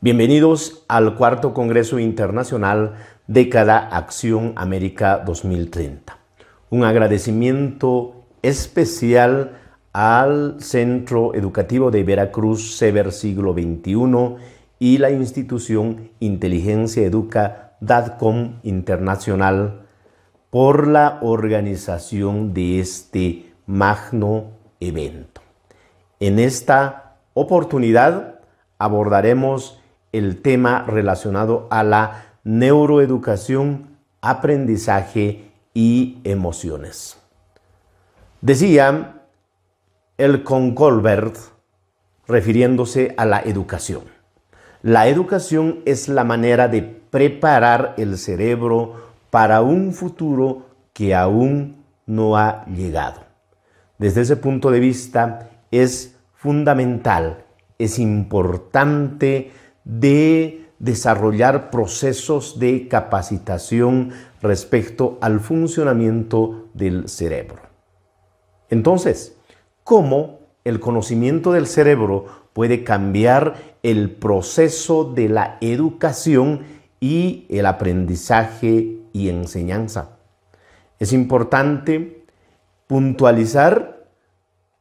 Bienvenidos al Cuarto Congreso Internacional Década Acción América 2030. Un agradecimiento especial al Centro Educativo de Veracruz CEBER Siglo XXI y la institución Inteligencia Educa DADCOM Internacional por la organización de este magno evento. En esta oportunidad abordaremos el tema relacionado a la neuroeducación, aprendizaje y emociones. Decía Elkon Colbert, refiriéndose a la educación. La educación es la manera de preparar el cerebro para un futuro que aún no ha llegado. Desde ese punto de vista es fundamental, es importante de desarrollar procesos de capacitación respecto al funcionamiento del cerebro. Entonces, ¿cómo el conocimiento del cerebro puede cambiar el proceso de la educación y el aprendizaje y enseñanza? Es importante puntualizar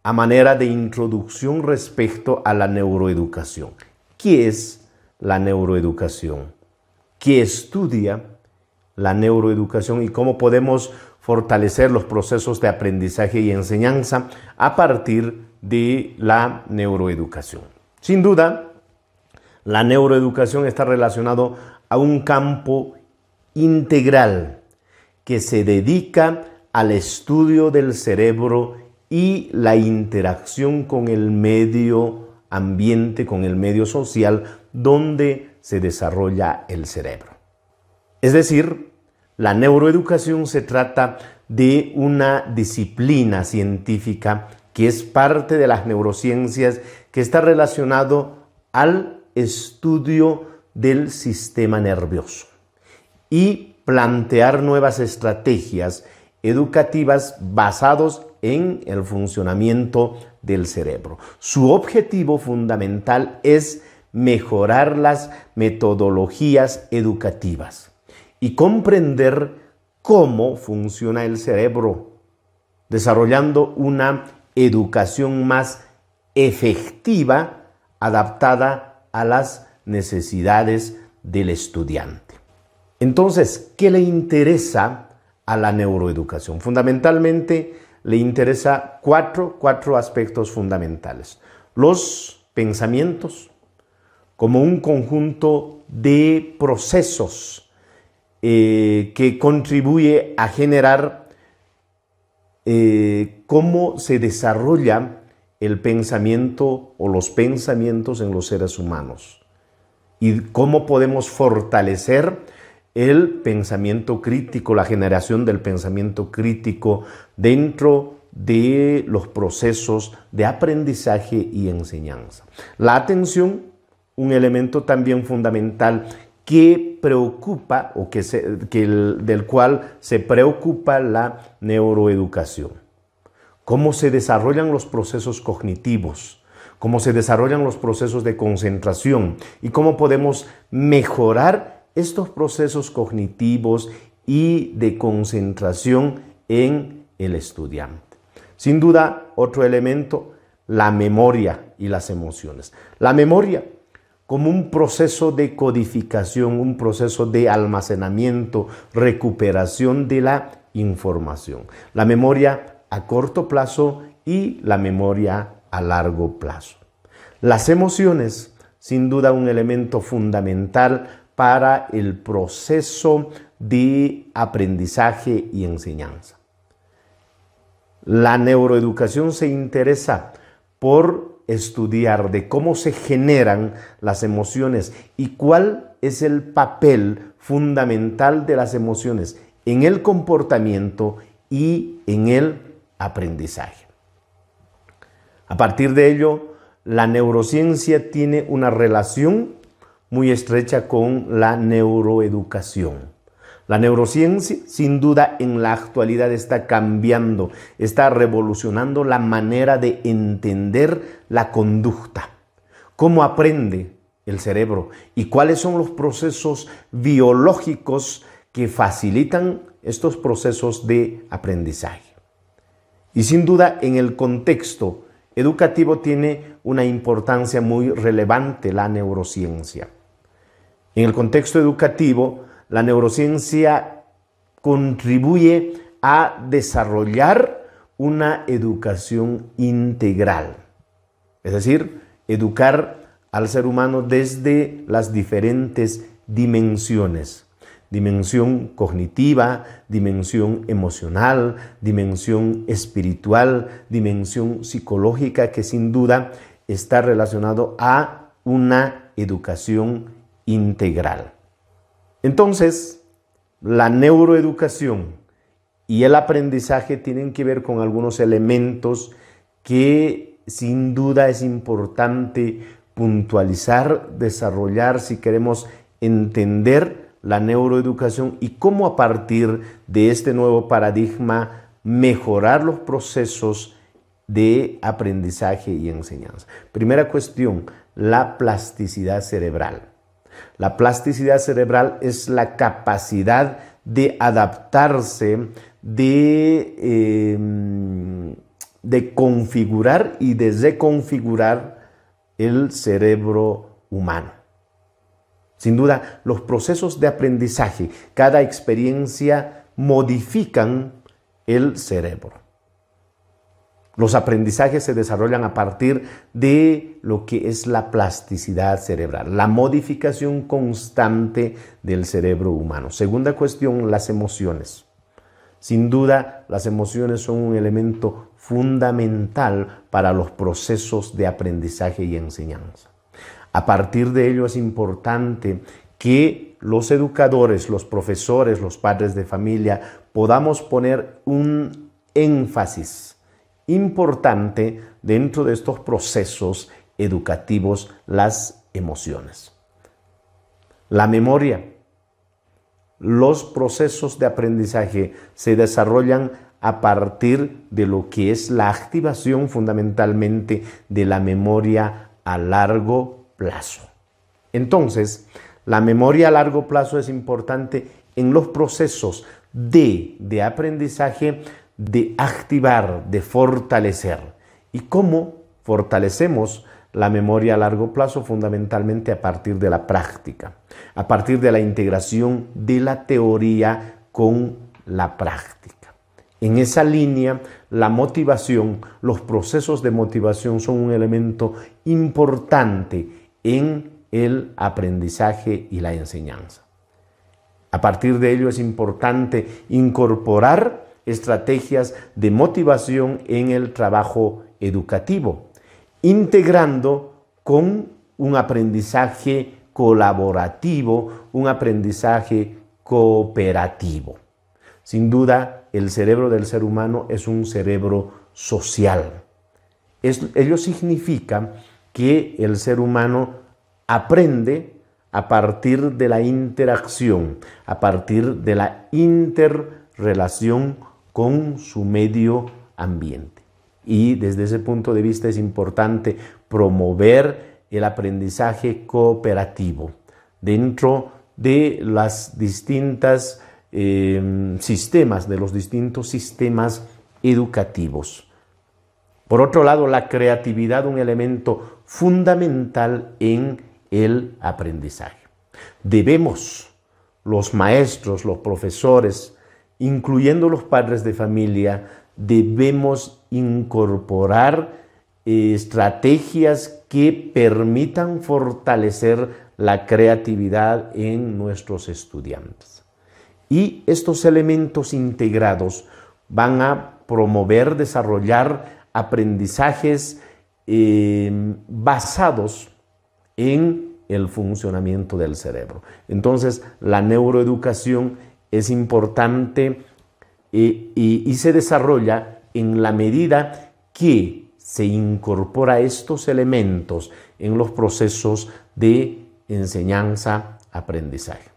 a manera de introducción respecto a la neuroeducación. ¿Qué es la neuroeducación? ¿Qué estudia la neuroeducación y cómo podemos fortalecer los procesos de aprendizaje y enseñanza a partir de la neuroeducación? Sin duda, la neuroeducación está relacionado a un campo integral que se dedica al estudio del cerebro y la interacción con el medio ambiente, con el medio social donde se desarrolla el cerebro. Es decir, la neuroeducación se trata de una disciplina científica que es parte de las neurociencias, que está relacionado al estudio del sistema nervioso y plantear nuevas estrategias educativas basadas en el funcionamiento del cerebro. Su objetivo fundamental es mejorar las metodologías educativas y comprender cómo funciona el cerebro, desarrollando una educación más efectiva, adaptada a las necesidades del estudiante. Entonces, ¿qué le interesa a la neuroeducación? Fundamentalmente, le interesa cuatro aspectos fundamentales. Los pensamientos, como un conjunto de procesos que contribuye a generar cómo se desarrolla el pensamiento o los pensamientos en los seres humanos y cómo podemos fortalecer el pensamiento crítico, la generación del pensamiento crítico dentro de los procesos de aprendizaje y enseñanza. La atención, un elemento también fundamental que preocupa o del cual se preocupa la neuroeducación. Cómo se desarrollan los procesos cognitivos, cómo se desarrollan los procesos de concentración y cómo podemos mejorar estos procesos cognitivos y de concentración en el estudiante. Sin duda, otro elemento, la memoria y las emociones. La memoria como un proceso de codificación, un proceso de almacenamiento, recuperación de la información. La memoria a corto plazo y la memoria a largo plazo. Las emociones, sin duda, un elemento fundamental para el proceso de aprendizaje y enseñanza. La neuroeducación se interesa por estudiar de cómo se generan las emociones y cuál es el papel fundamental de las emociones en el comportamiento y en el aprendizaje. A partir de ello, la neurociencia tiene una relación muy estrecha con la neuroeducación. La neurociencia, sin duda, en la actualidad está cambiando, está revolucionando la manera de entender la conducta. ¿Cómo aprende el cerebro y cuáles son los procesos biológicos que facilitan estos procesos de aprendizaje. Y sin duda, en el contexto educativo tiene una importancia muy relevante la neurociencia. En el contexto educativo, la neurociencia contribuye a desarrollar una educación integral, es decir, educar al ser humano desde las diferentes dimensiones. Dimensión cognitiva, dimensión emocional, dimensión espiritual, dimensión psicológica, que sin duda está relacionado a una educación integral. Entonces, la neuroeducación y el aprendizaje tienen que ver con algunos elementos que sin duda es importante puntualizar, desarrollar si queremos entender la neuroeducación y cómo a partir de este nuevo paradigma mejorar los procesos de aprendizaje y enseñanza. Primera cuestión, la plasticidad cerebral. La plasticidad cerebral es la capacidad de adaptarse, de configurar y de reconfigurar el cerebro humano. Sin duda, los procesos de aprendizaje, cada experiencia modifican el cerebro. Los aprendizajes se desarrollan a partir de lo que es la plasticidad cerebral, la modificación constante del cerebro humano. Segunda cuestión, las emociones. Sin duda, las emociones son un elemento fundamental para los procesos de aprendizaje y enseñanza. A partir de ello es importante que los educadores, los profesores, los padres de familia podamos poner un énfasis importante dentro de estos procesos educativos, las emociones. La memoria, los procesos de aprendizaje se desarrollan a partir de lo que es la activación fundamentalmente de la memoria a largo plazo. Entonces, la memoria a largo plazo es importante en los procesos de aprendizaje, de activar, de fortalecer. ¿Y cómo fortalecemos la memoria a largo plazo? Fundamentalmente a partir de la práctica, a partir de la integración de la teoría con la práctica. En esa línea, la motivación, los procesos de motivación son un elemento importante en el aprendizaje y la enseñanza. A partir de ello es importante incorporar estrategias de motivación en el trabajo educativo, integrando con un aprendizaje colaborativo, un aprendizaje cooperativo. Sin duda, el cerebro del ser humano es un cerebro social. Ello significa que el ser humano aprende a partir de la interacción, a partir de la interrelación con su medio ambiente. Y desde ese punto de vista es importante promover el aprendizaje cooperativo dentro de las distintas sistemas, de los distintos sistemas educativos. Por otro lado, la creatividad, un elemento fundamental en el aprendizaje. Debemos, los maestros, los profesores, incluyendo los padres de familia, debemos incorporar estrategias que permitan fortalecer la creatividad en nuestros estudiantes. Y estos elementos integrados van a promover, desarrollar aprendizajes basados en el funcionamiento del cerebro. Entonces, la neuroeducación es importante y se desarrolla en la medida que se incorpora estos elementos en los procesos de enseñanza-aprendizaje.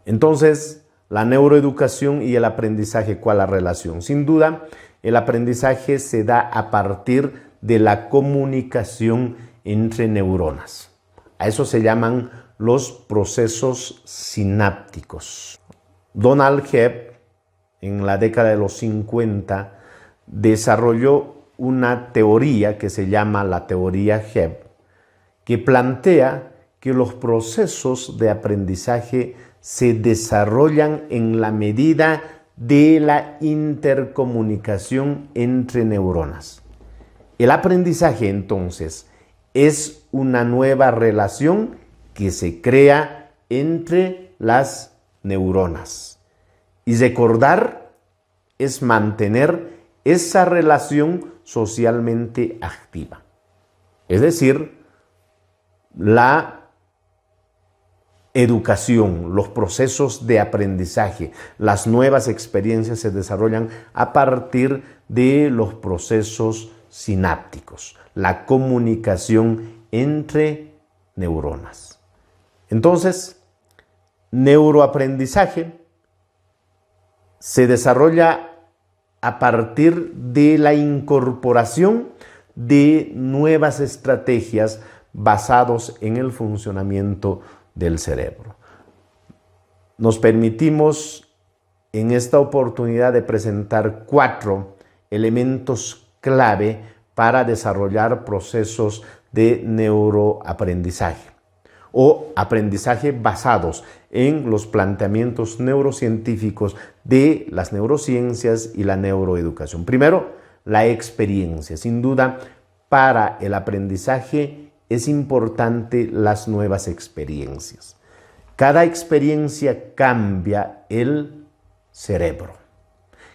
Entonces, la neuroeducación y el aprendizaje, ¿cuál es la relación? Sin duda, el aprendizaje se da a partir de la comunicación entre neuronas. A eso se llaman los procesos sinápticos. Donald Hebb, en la década de los 50, desarrolló una teoría que se llama la teoría Hebb, que plantea que los procesos de aprendizaje se desarrollan en la medida de la intercomunicación entre neuronas. El aprendizaje, entonces, es una nueva relación que se crea entre las neuronas. Y recordar es mantener esa relación socialmente activa. Es decir, la educación, los procesos de aprendizaje, las nuevas experiencias se desarrollan a partir de los procesos sinápticos, la comunicación entre neuronas. Entonces, neuroaprendizaje se desarrolla a partir de la incorporación de nuevas estrategias basadas en el funcionamiento del cerebro. Nos permitimos en esta oportunidad de presentar 4 elementos clave para desarrollar procesos de neuroaprendizaje o aprendizaje basados en los planteamientos neurocientíficos de las neurociencias y la neuroeducación. Primero, la experiencia. Sin duda, para el aprendizaje es importante las nuevas experiencias. Cada experiencia cambia el cerebro.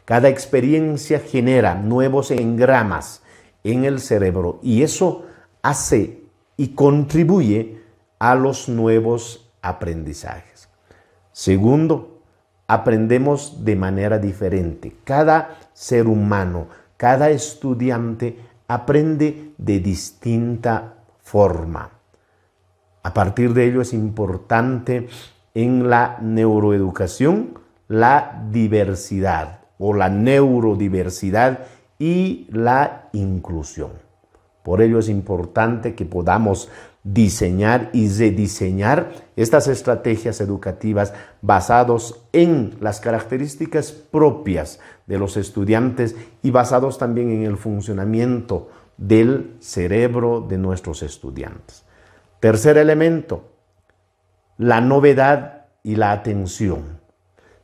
Cada experiencia genera nuevos engramas en el cerebro y eso hace y contribuye a los nuevos aprendizajes. Segundo, aprendemos de manera diferente. Cada ser humano, cada estudiante aprende de distinta forma. A partir de ello es importante en la neuroeducación la diversidad o la neurodiversidad y la inclusión. Por ello es importante que podamos diseñar y rediseñar estas estrategias educativas basadas en las características propias de los estudiantes y basados también en el funcionamiento del cerebro de nuestros estudiantes. Tercer elemento, la novedad y la atención.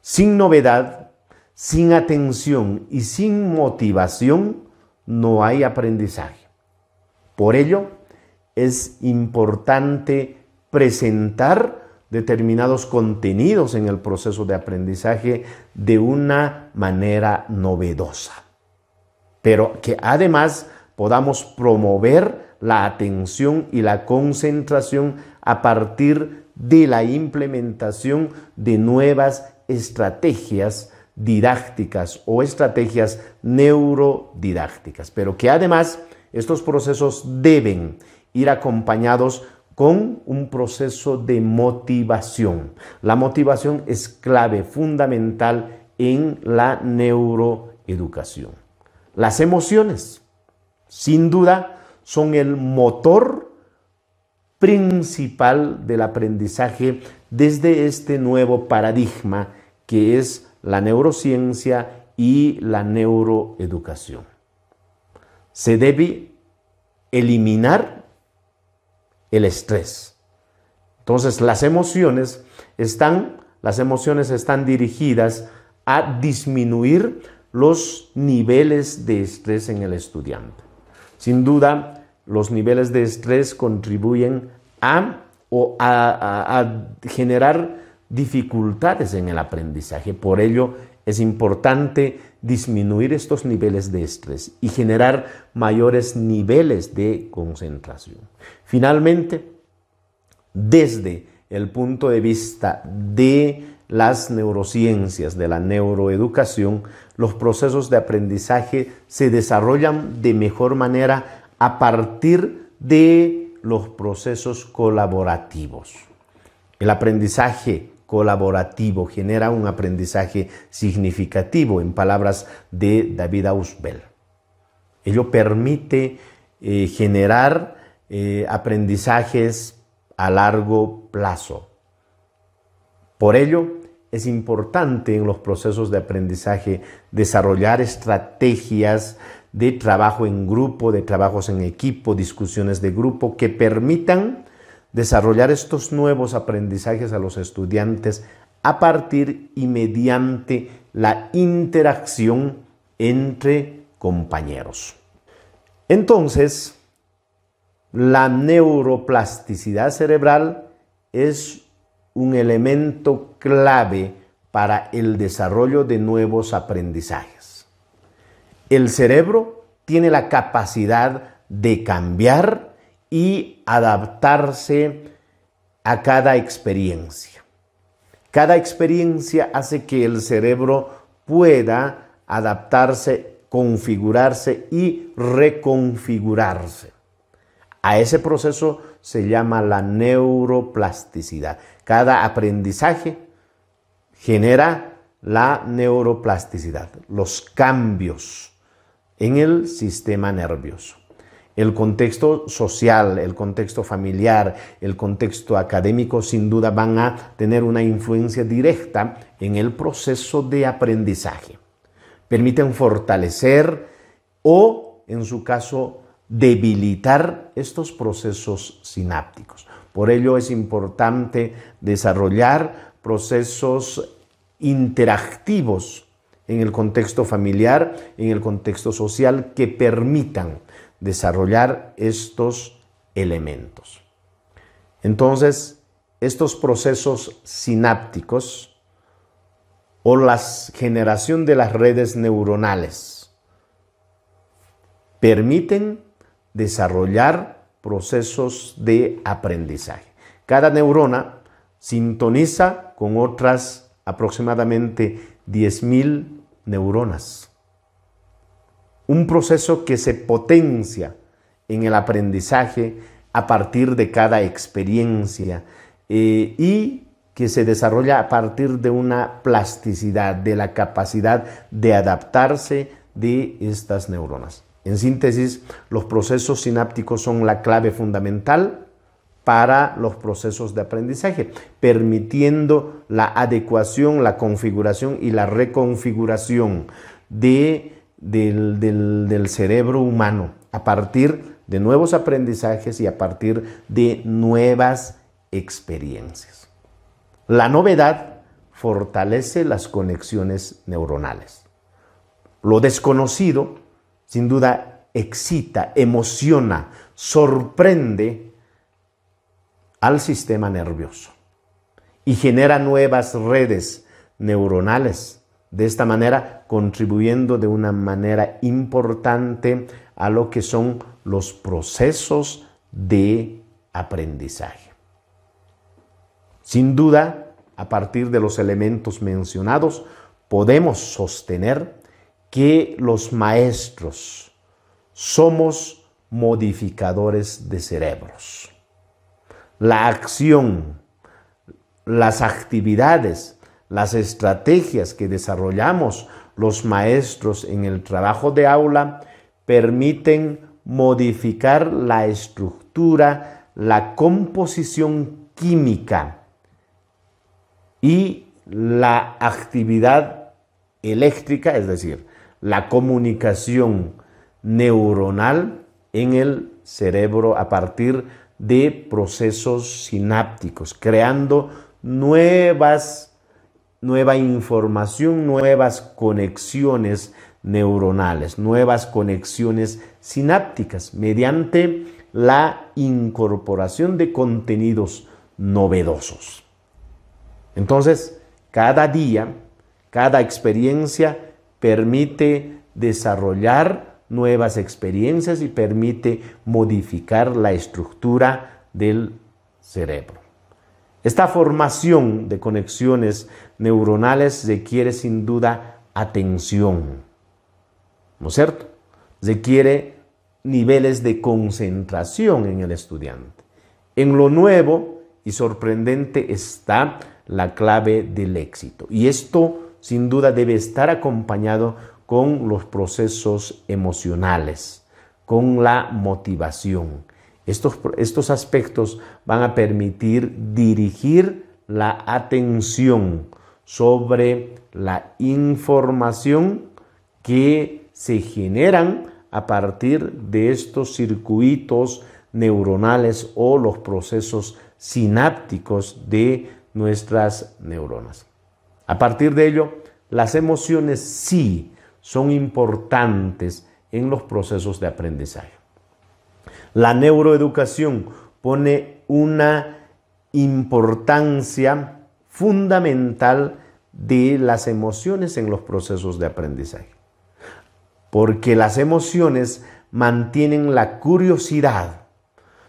Sin novedad, sin atención y sin motivación no hay aprendizaje. Por ello, es importante presentar determinados contenidos en el proceso de aprendizaje de una manera novedosa, pero que además podamos promover la atención y la concentración a partir de la implementación de nuevas estrategias didácticas o estrategias neurodidácticas, pero que además estos procesos deben ir acompañados con un proceso de motivación. La motivación es clave, fundamental en la neuroeducación. Las emociones, sin duda, son el motor principal del aprendizaje desde este nuevo paradigma que es la neurociencia y la neuroeducación. Se debe eliminar el estrés. Entonces, las emociones están dirigidas a disminuir los niveles de estrés en el estudiante. Sin duda, los niveles de estrés contribuyen a generar dificultades en el aprendizaje. Por ello, es importante disminuir estos niveles de estrés y generar mayores niveles de concentración. Finalmente, desde el punto de vista de las neurociencias, de la neuroeducación, los procesos de aprendizaje se desarrollan de mejor manera a partir de los procesos colaborativos. El aprendizaje colaborativo genera un aprendizaje significativo, en palabras de David Ausubel. Ello permite generar aprendizajes a largo plazo. Por ello, es importante en los procesos de aprendizaje desarrollar estrategias de trabajo en grupo, de trabajos en equipo, discusiones de grupo que permitan desarrollar estos nuevos aprendizajes a los estudiantes a partir y mediante la interacción entre compañeros. Entonces, la neuroplasticidad cerebral es un elemento clave para el desarrollo de nuevos aprendizajes. El cerebro tiene la capacidad de cambiar y adaptarse a cada experiencia. Cada experiencia hace que el cerebro pueda adaptarse, configurarse y reconfigurarse. A ese proceso se llama la neuroplasticidad. Cada aprendizaje genera la neuroplasticidad, los cambios en el sistema nervioso. El contexto social, el contexto familiar, el contexto académico sin duda van a tener una influencia directa en el proceso de aprendizaje. Permiten fortalecer o, en su caso, debilitar estos procesos sinápticos. Por ello es importante desarrollar procesos interactivos en el contexto familiar, en el contexto social, que permitan desarrollar estos elementos. Entonces, estos procesos sinápticos o la generación de las redes neuronales permiten desarrollar procesos de aprendizaje. Cada neurona sintoniza con otras aproximadamente 10.000 neuronas. Un proceso que se potencia en el aprendizaje a partir de cada experiencia y que se desarrolla a partir de una plasticidad, de la capacidad de adaptarse de estas neuronas. En síntesis, los procesos sinápticos son la clave fundamental para los procesos de aprendizaje, permitiendo la adecuación, la configuración y la reconfiguración del cerebro humano a partir de nuevos aprendizajes y a partir de nuevas experiencias. La novedad fortalece las conexiones neuronales. Lo desconocido, sin duda, excita, emociona, sorprende al sistema nervioso y genera nuevas redes neuronales, de esta manera contribuyendo de una manera importante a lo que son los procesos de aprendizaje. Sin duda, a partir de los elementos mencionados, podemos sostener que los maestros somos modificadores de cerebros. La acción, las actividades, las estrategias que desarrollamos los maestros en el trabajo de aula permiten modificar la estructura, la composición química y la actividad eléctrica, es decir, la comunicación neuronal en el cerebro a partir de procesos sinápticos, creando nueva información, nuevas conexiones neuronales, nuevas conexiones sinápticas mediante la incorporación de contenidos novedosos. Entonces, cada día, cada experiencia permite desarrollar nuevas experiencias y permite modificar la estructura del cerebro. Esta formación de conexiones neuronales requiere sin duda atención, ¿no es cierto? Requiere niveles de concentración en el estudiante. En lo nuevo y sorprendente está la clave del éxito. Y esto sin duda debe estar acompañado con los procesos emocionales, con la motivación. Estos aspectos van a permitir dirigir la atención sobre la información que se generan a partir de estos circuitos neuronales o los procesos sinápticos de nuestras neuronas. A partir de ello, las emociones sí son importantes en los procesos de aprendizaje. La neuroeducación pone una importancia fundamental de las emociones en los procesos de aprendizaje, porque las emociones mantienen la curiosidad,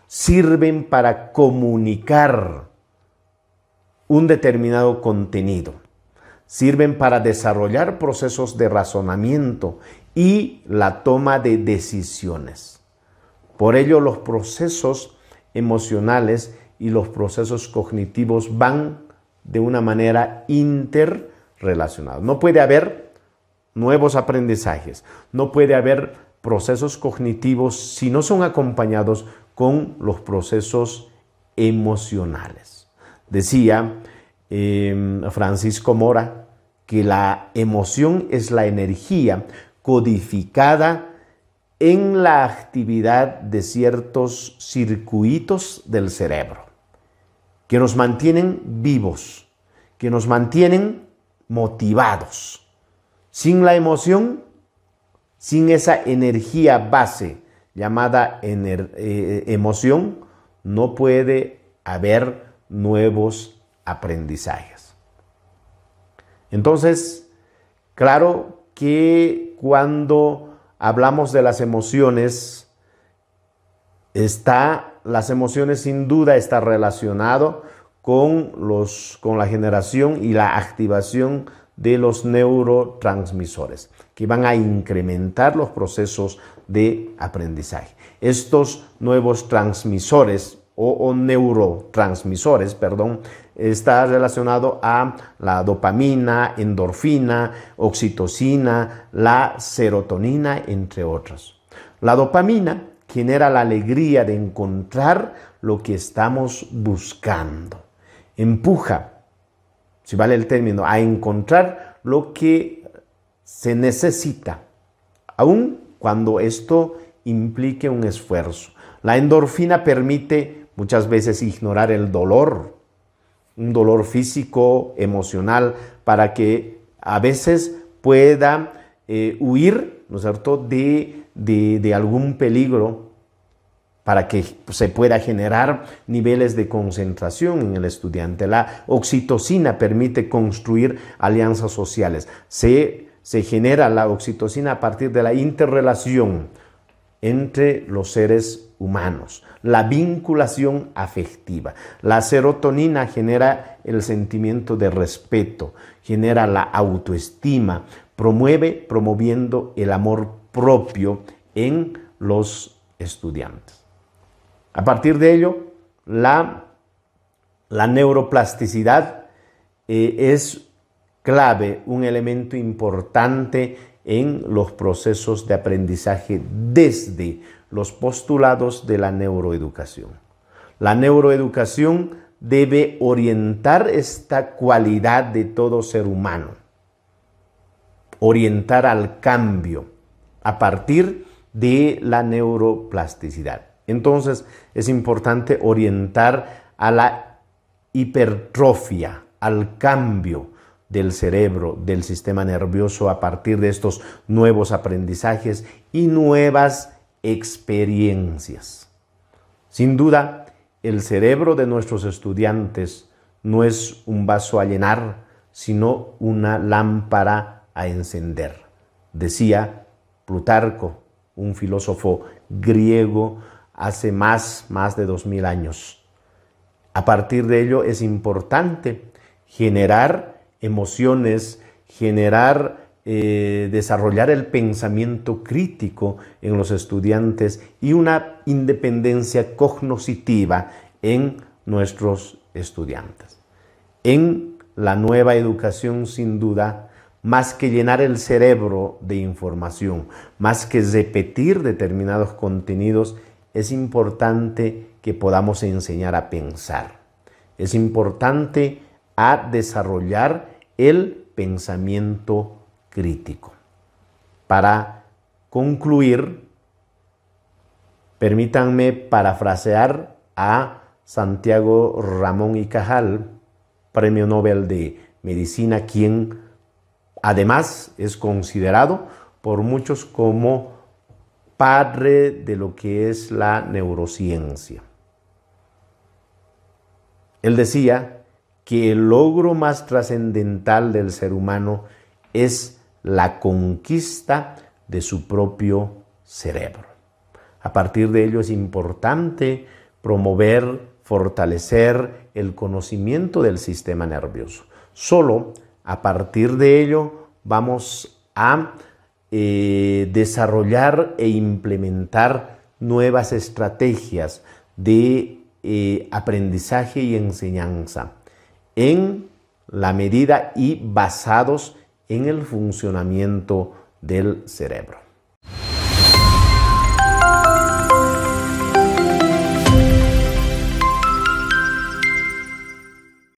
sirven para comunicar un determinado contenido, sirven para desarrollar procesos de razonamiento y la toma de decisiones. Por ello, los procesos emocionales y los procesos cognitivos van de una manera interrelacionada. No puede haber nuevos aprendizajes, no puede haber procesos cognitivos si no son acompañados con los procesos emocionales. Decía Francisco Mora que la emoción es la energía codificada en la actividad de ciertos circuitos del cerebro, que nos mantienen vivos, que nos mantienen motivados. Sin la emoción, sin esa energía base llamada emoción, no puede haber nuevos aprendizajes. Entonces, claro que cuando hablamos de las emociones, las emociones sin duda está relacionado con la generación y la activación de los neurotransmisores, que van a incrementar los procesos de aprendizaje. Estos nuevos transmisores o neurotransmisores, está relacionado a la dopamina, endorfina, oxitocina, la serotonina, entre otros. La dopamina genera la alegría de encontrar lo que estamos buscando. Empuja, si vale el término, a encontrar lo que se necesita, aun cuando esto implique un esfuerzo. La endorfina permite muchas veces ignorar el dolor, un dolor físico, emocional, para que a veces pueda huir, ¿no es cierto?, de algún peligro, para que se pueda generar niveles de concentración en el estudiante. La oxitocina permite construir alianzas sociales. Se genera la oxitocina a partir de la interrelación entre los seres humanos, la vinculación afectiva. La serotonina genera el sentimiento de respeto, genera la autoestima, promoviendo el amor propio en los estudiantes. A partir de ello, la neuroplasticidad es clave, un elemento importante en los procesos de aprendizaje desde los postulados de la neuroeducación. La neuroeducación debe orientar esta cualidad de todo ser humano, orientar al cambio a partir de la neuroplasticidad. Entonces, es importante orientar a la hipertrofia, al cambio del cerebro, del sistema nervioso a partir de estos nuevos aprendizajes y nuevas experiencias. Sin duda, el cerebro de nuestros estudiantes no es un vaso a llenar, sino una lámpara a encender. Decía Plutarco, un filósofo griego, hace más de 2000 años. A partir de ello es importante generar emociones, desarrollar el pensamiento crítico en los estudiantes y una independencia cognitiva en nuestros estudiantes. En la nueva educación, sin duda, más que llenar el cerebro de información, más que repetir determinados contenidos, es importante que podamos enseñar a pensar. Es importante a desarrollar el pensamiento crítico. Para concluir, permítanme parafrasear a Santiago Ramón y Cajal, Premio Nobel de Medicina, quien además es considerado por muchos como padre de lo que es la neurociencia. Él decía que el logro más trascendental del ser humano es la conquista de su propio cerebro. A partir de ello es importante promover, fortalecer el conocimiento del sistema nervioso. Solo a partir de ello vamos a desarrollar e implementar nuevas estrategias de aprendizaje y enseñanza en la medida y basados en el funcionamiento del cerebro.